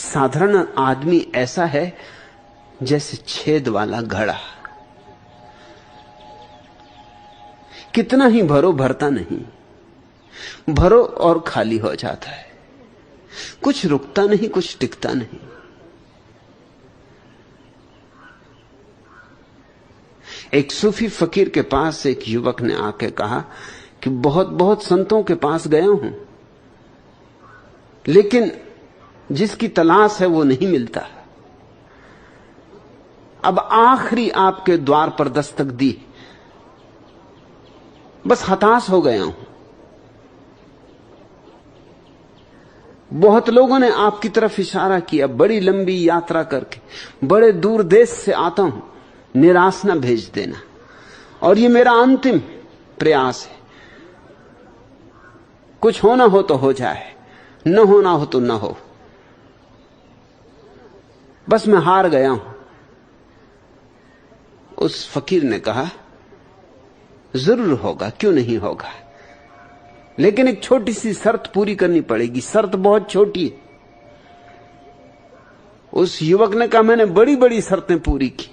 साधारण आदमी ऐसा है जैसे छेद वाला घड़ा, कितना ही भरो भरता नहीं, भरो और खाली हो जाता है, कुछ रुकता नहीं, कुछ टिकता नहीं। एक सूफी फकीर के पास एक युवक ने आके कहा कि बहुत बहुत संतों के पास गया हूं, लेकिन जिसकी तलाश है वो नहीं मिलता। अब आखिरी आपके द्वार पर दस्तक दी, बस हताश हो गया हूं। बहुत लोगों ने आपकी तरफ इशारा किया, बड़ी लंबी यात्रा करके, बड़े दूर देश से आता हूं, निराश न भेज देना। और ये मेरा अंतिम प्रयास है, कुछ होना हो तो हो जाए, न होना हो तो न हो, बस मैं हार गया हूं। उस फकीर ने कहा, जरूर होगा, क्यों नहीं होगा, लेकिन एक छोटी सी शर्त पूरी करनी पड़ेगी। शर्त बहुत छोटी है। उस युवक ने कहा, मैंने बड़ी बड़ी शर्तें पूरी की।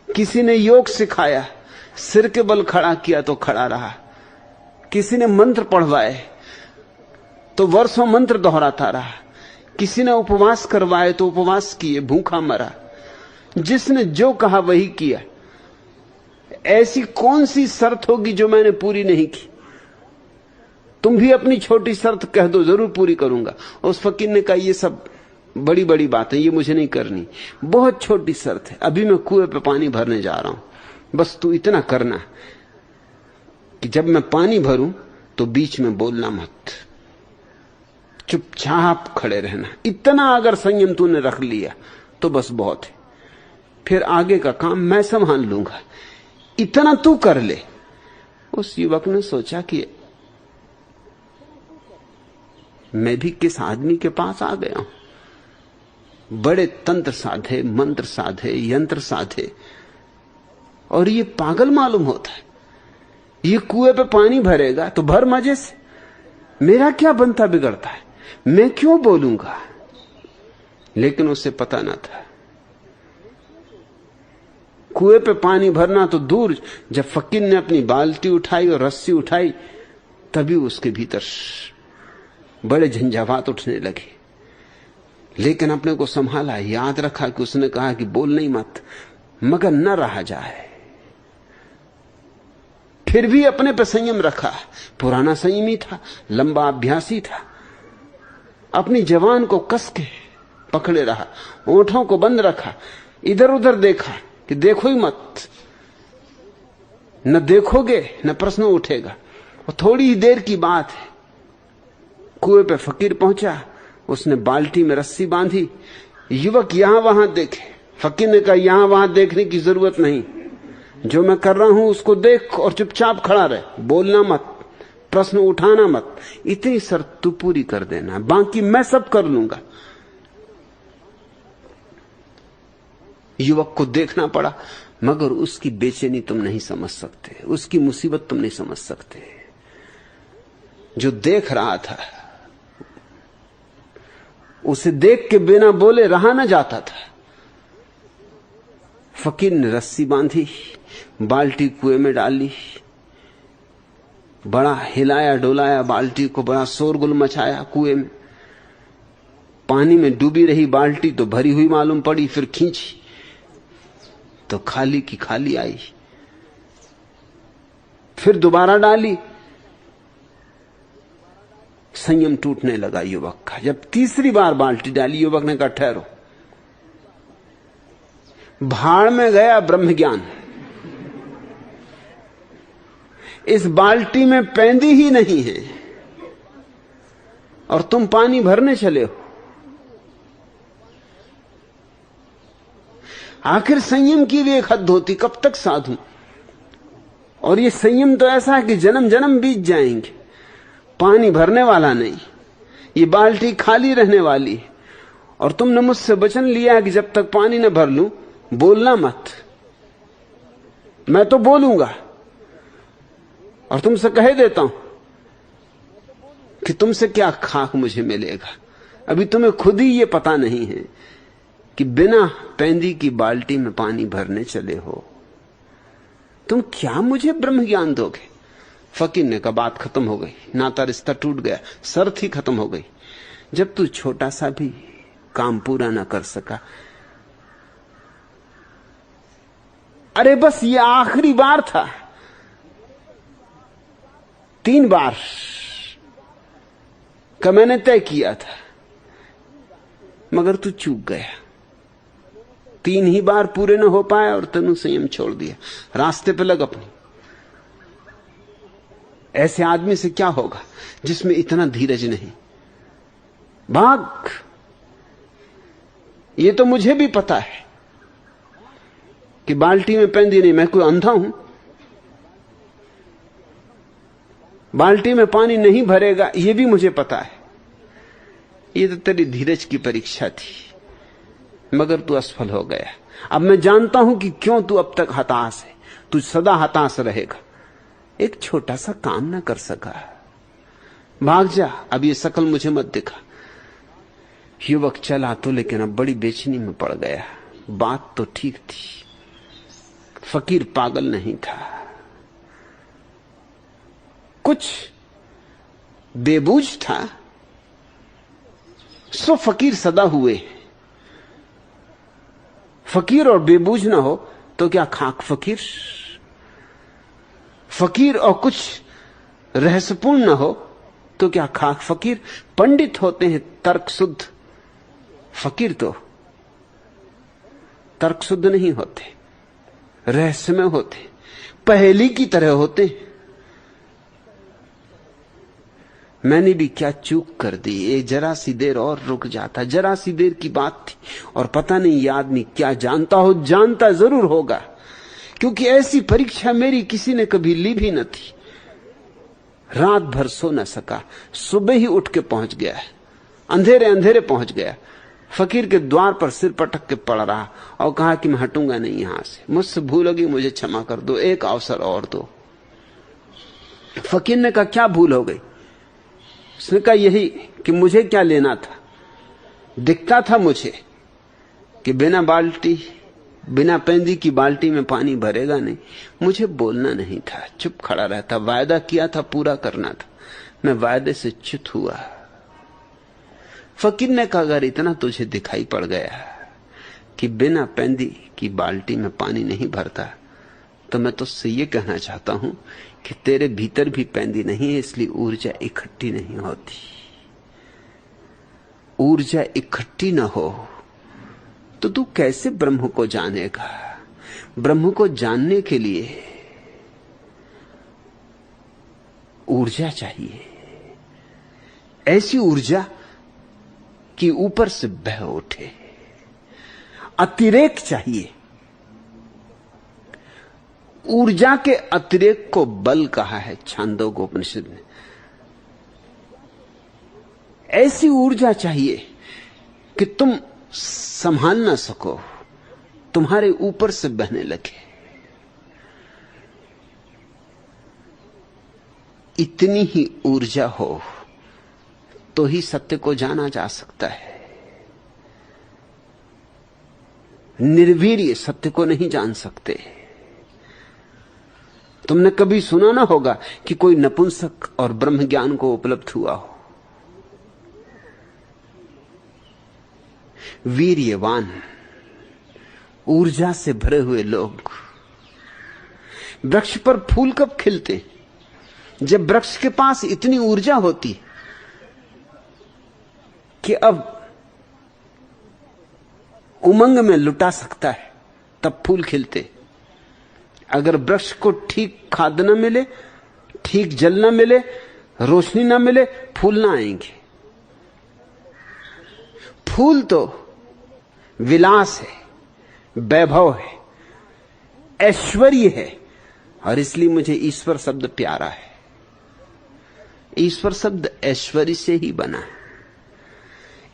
किसी ने योग सिखाया, सिर के बल खड़ा किया तो खड़ा रहा। किसी ने मंत्र पढ़वाए तो वर्षों मंत्र दोहराता रहा। किसी ने उपवास करवाए तो उपवास किए, भूखा मरा। जिसने जो कहा वही किया। ऐसी कौन सी शर्त होगी जो मैंने पूरी नहीं की? तुम भी अपनी छोटी शर्त कह दो, जरूर पूरी करूंगा। उस फकीर ने कहा, ये सब बड़ी बड़ी बातें, ये मुझे नहीं करनी, बहुत छोटी शर्त है। अभी मैं कुएं पे पानी भरने जा रहा हूं, बस तू इतना करना कि जब मैं पानी भरूं तो बीच में बोलना मत, चुपचाप खड़े रहना। इतना अगर संयम तूने रख लिया तो बस बहुत है, फिर आगे का काम मैं संभाल लूंगा, इतना तू कर ले। उस युवक ने सोचा कि मैं भी किस आदमी के पास आ गया हूं। बड़े तंत्र साधे, मंत्र साधे, यंत्र साधे, और ये पागल मालूम होता है। ये कुएं पे पानी भरेगा तो भर मजे से, मेरा क्या बनता बिगड़ता है, मैं क्यों बोलूंगा। लेकिन उसे पता ना था, कुएं पे पानी भरना तो दूर, जब फकीर ने अपनी बाल्टी उठाई और रस्सी उठाई तभी उसके भीतर बड़े झंझावात उठने लगे। लेकिन अपने को संभाला, याद रखा कि उसने कहा कि बोल नहीं मत, मगर न रहा जाए। फिर भी अपने पर संयम रखा। पुराना संयमी था, लंबा अभ्यासी था। अपनी जवान को कस के पकड़े रहा, ओंठों को बंद रखा, इधर उधर देखा कि देखो ही मत, न देखोगे न प्रश्न उठेगा। और थोड़ी ही देर की बात है, कुएं पे फकीर पहुंचा, उसने बाल्टी में रस्सी बांधी। युवक यहां वहां देखे। फकीर ने कहा, यहां वहां देखने की जरूरत नहीं, जो मैं कर रहा हूं उसको देख और चुपचाप खड़ा रहे, बोलना मत, प्रश्न उठाना मत, इतनी शर्त तू पूरी कर देना, बाकी मैं सब कर लूंगा। युवक को देखना पड़ा, मगर उसकी बेचैनी तुम नहीं समझ सकते, उसकी मुसीबत तुम नहीं समझ सकते। जो देख रहा था उसे देख के बिना बोले रहा न जाता था। फकीर ने रस्सी बांधी, बाल्टी कुएं में डाली, बड़ा हिलाया डोलाया बाल्टी को, बड़ा शोरगुल मचाया कुएं में। पानी में डूबी रही बाल्टी तो भरी हुई मालूम पड़ी, फिर खींची तो खाली की खाली आई। फिर दोबारा डाली, संयम टूटने लगा युवक का। जब तीसरी बार बाल्टी डाली, युवक ने कहा, ठहरो, भाड़ में गया ब्रह्म ज्ञान, इस बाल्टी में पैंदी ही नहीं है और तुम पानी भरने चले हो। आखिर संयम की भी एक हद होती, कब तक साधूं। और ये संयम तो ऐसा है कि जन्म जन्म बीत जाएंगे, पानी भरने वाला नहीं, ये बाल्टी खाली रहने वाली है। और तुमने मुझसे वचन लिया है कि जब तक पानी न भर लूं बोलना मत। मैं तो बोलूंगा, और तुमसे कह देता हूं कि तुमसे क्या खाक मुझे मिलेगा, अभी तुम्हें खुद ही ये पता नहीं है कि बिना पेंदी की बाल्टी में पानी भरने चले हो। तुम क्या मुझे ब्रह्म ज्ञान दोगे? फकीर ने कहा बात खत्म हो गई, नाता रिश्ता टूट गया, शर्त ही खत्म हो गई। जब तू छोटा सा भी काम पूरा ना कर सका, अरे बस ये आखिरी बार था, 3 बार का मैंने तय किया था, मगर तू चूक गया। 3 ही बार पूरे न हो पाए और तनु संयम छोड़ दिया। रास्ते पे लग अपनी। ऐसे आदमी से क्या होगा जिसमें इतना धीरज नहीं? भाग। ये तो मुझे भी पता है कि बाल्टी में पेंदी नहीं, मैं कोई अंधा हूं? बाल्टी में पानी नहीं भरेगा ये भी मुझे पता है। ये तो तेरी धीरज की परीक्षा थी, मगर तू असफल हो गया। अब मैं जानता हूं कि क्यों तू अब तक हताश है। तू सदा हताश रहेगा, एक छोटा सा काम ना कर सका। भाग जा, अब ये शकल मुझे मत दिखा। युवक चला तो, लेकिन अब बड़ी बेचैनी में पड़ गया। बात तो ठीक थी, फकीर पागल नहीं था, कुछ बेबूझ था, सो फकीर सदा हुए। फकीर और बेबूझ ना हो तो क्या खाक फकीर? फकीर और कुछ रहस्यपूर्ण ना हो तो क्या खाक फकीर? पंडित होते हैं तर्क शुद्ध, फकीर तो तर्क शुद्ध नहीं होते, रहस्यमय होते, पहेली की तरह होते। मैंने भी क्या चूक कर दी, एक जरा सी देर और रुक जाता। जरा सी देर की बात थी, और पता नहीं ये आदमी क्या जानता हो। जानता जरूर होगा, क्योंकि ऐसी परीक्षा मेरी किसी ने कभी ली भी न थी। रात भर सो न सका, सुबह ही उठ के पहुंच गया, अंधेरे अंधेरे पहुंच गया। फकीर के द्वार पर सिर पटक के पड़ रहा और कहा कि मैं हटूंगा नहीं यहां से, मुझसे भूल होगी, मुझे क्षमा कर दो, एक अवसर और दो। फकीर ने कहा क्या भूल हो गई? उसने कहा यही कि मुझे क्या लेना था। दिखता था मुझे कि बिना पेंदी की बाल्टी में पानी भरेगा नहीं। मुझे बोलना नहीं था, चुप खड़ा रहता। वायदा किया था, पूरा करना था, मैं वायदे से च्युत हुआ। फकीर ने कहा अगर इतना तुझे दिखाई पड़ गया कि बिना पेंदी की बाल्टी में पानी नहीं भरता, तो मैं तुझसे ये कहना चाहता हूं कि तेरे भीतर भी पेंदी नहीं है, इसलिए ऊर्जा इकट्ठी नहीं होती। ऊर्जा इकट्ठी ना हो तो तू कैसे ब्रह्म को जानेगा? ब्रह्म को जानने के लिए ऊर्जा चाहिए, ऐसी ऊर्जा कि ऊपर से बह उठे। अतिरेक चाहिए। ऊर्जा के अतिरेक को बल कहा है छांदोग्योपनिषद ने। ऐसी ऊर्जा चाहिए कि तुम संभाल ना सको, तुम्हारे ऊपर से बहने लगे। इतनी ही ऊर्जा हो तो ही सत्य को जाना जा सकता है। निर्वीर्य सत्य को नहीं जान सकते। तुमने कभी सुना ना होगा कि कोई नपुंसक और ब्रह्म ज्ञान को उपलब्ध हुआ हो। वीर्यवान, ऊर्जा से भरे हुए लोग। वृक्ष पर फूल कब खिलते? जब वृक्ष के पास इतनी ऊर्जा होती कि अब उमंग में लुटा सकता है, तब फूल खिलते। अगर वृक्ष को ठीक खाद न मिले, ठीक जल न मिले, रोशनी न मिले, फूल ना आएंगे। फूल तो विलास है, वैभव है, ऐश्वर्य है, और इसलिए मुझे ईश्वर शब्द प्यारा है। ईश्वर शब्द ऐश्वर्य से ही बना है।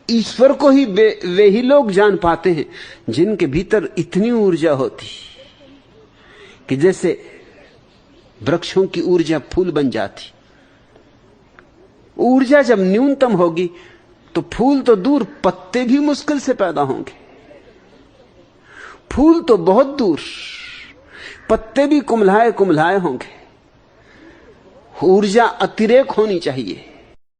ईश्वर को ही वे ही लोग जान पाते हैं जिनके भीतर इतनी ऊर्जा होती कि जैसे वृक्षों की ऊर्जा फूल बन जाती। ऊर्जा जब न्यूनतम होगी तो फूल तो दूर, पत्ते भी मुश्किल से पैदा होंगे। फूल तो बहुत दूर, पत्ते भी कुम्हलाए कुम्हलाए होंगे। ऊर्जा अतिरेक होनी चाहिए।